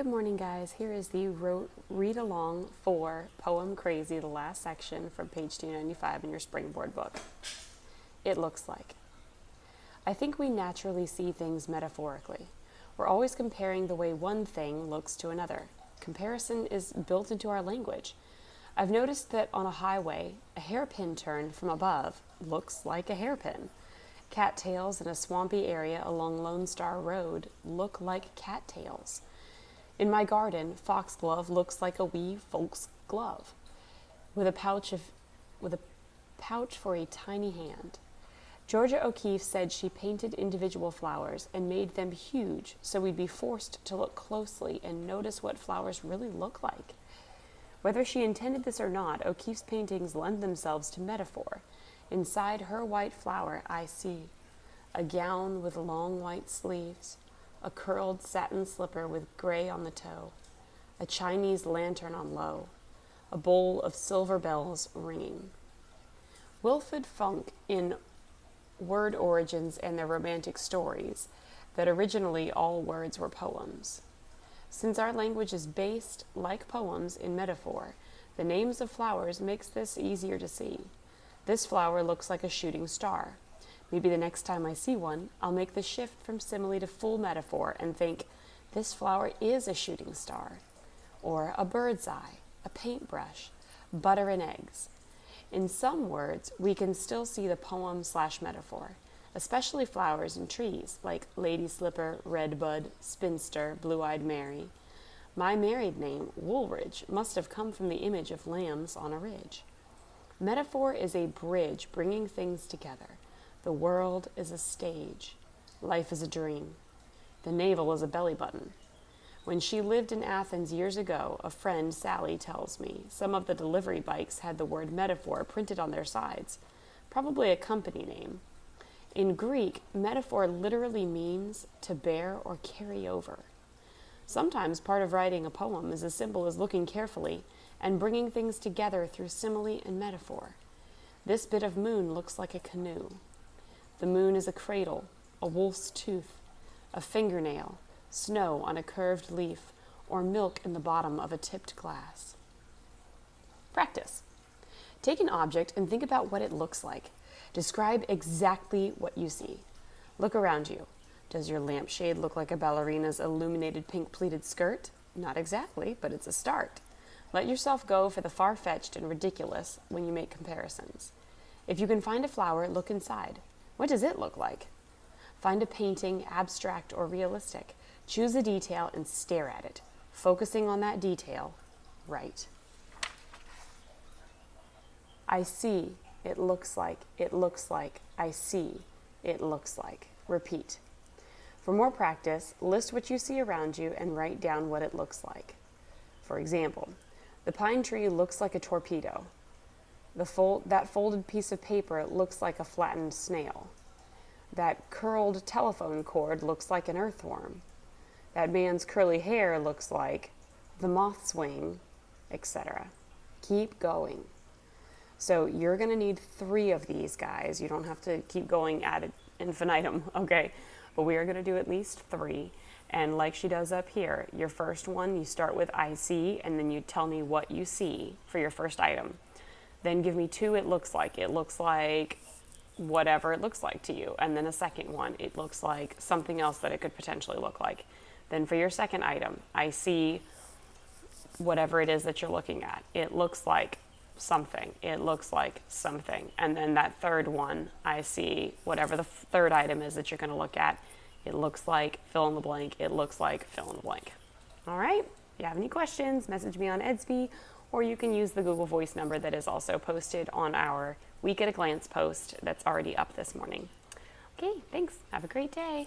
Good morning, guys. Here is the read along for Poemcrazy, the last section from page 295 in your Springboard book. It looks like. I think we naturally see things metaphorically. We're always comparing the way one thing looks to another. Comparison is built into our language. I've noticed that on a highway, a hairpin turn from above looks like a hairpin. Cattails in a swampy area along Lone Star Road look like cattails. In my garden, foxglove looks like a wee folk's glove, with a pouch for a tiny hand. Georgia O'Keeffe said she painted individual flowers and made them huge so we'd be forced to look closely and notice what flowers really look like. Whether she intended this or not, O'Keeffe's paintings lend themselves to metaphor. Inside her white flower I see a gown with long white sleeves, a curled satin slipper with gray on the toe, a Chinese lantern on low, a bowl of silver bells ringing. Wilfred Funk, in Word Origins and Their Romantic Stories, that originally all words were poems. Since our language is based, like poems, in metaphor, the names of flowers makes this easier to see. This flower looks like a shooting star. Maybe the next time I see one, I'll make the shift from simile to full metaphor and think, this flower is a shooting star, or a bird's eye, a paintbrush, butter and eggs. In some words, we can still see the poem/metaphor, especially flowers and trees, like Lady Slipper, Redbud, Spinster, Blue-Eyed Mary. My married name, Woolridge, must have come from the image of lambs on a ridge. Metaphor is a bridge bringing things together. The world is a stage. Life is a dream. The navel is a belly button. When she lived in Athens years ago, a friend, Sally, tells me, some of the delivery bikes had the word metaphor printed on their sides, probably a company name. In Greek, metaphor literally means to bear or carry over. Sometimes part of writing a poem is as simple as looking carefully and bringing things together through simile and metaphor. This bit of moon looks like a canoe. The moon is a cradle, a wolf's tooth, a fingernail, snow on a curved leaf, or milk in the bottom of a tipped glass. Practice. Take an object and think about what it looks like. Describe exactly what you see. Look around you. Does your lampshade look like a ballerina's illuminated pink pleated skirt? Not exactly, but it's a start. Let yourself go for the far-fetched and ridiculous when you make comparisons. If you can find a flower, look inside. What does it look like? Find a painting, abstract or realistic. Choose a detail and stare at it, focusing on that detail. Write. I see, it looks like, I see, it looks like. Repeat. For more practice, list what you see around you and write down what it looks like. For example, the pine tree looks like a torpedo. That folded piece of paper looks like a flattened snail. That curled telephone cord looks like an earthworm. That man's curly hair looks like the moth's wing, etc. Keep going. So you're going to need 3 of these, guys. You don't have to keep going ad infinitum, okay? But we are going to do at least 3. And like she does up here, your first one, you start with I see, and then you tell me what you see for your first item. Then give me 2, it looks like. It looks like whatever it looks like to you. And then a second one, it looks like something else that it could potentially look like. Then for your second item, I see whatever it is that you're looking at. It looks like something. It looks like something. And then that third one, I see whatever the third item is that you're going to look at. It looks like fill in the blank. It looks like fill in the blank. All right. If you have any questions, message me on Edsby, or you can use the Google Voice number that is also posted on our Week at a Glance post that's already up this morning. Okay, thanks. Have a great day.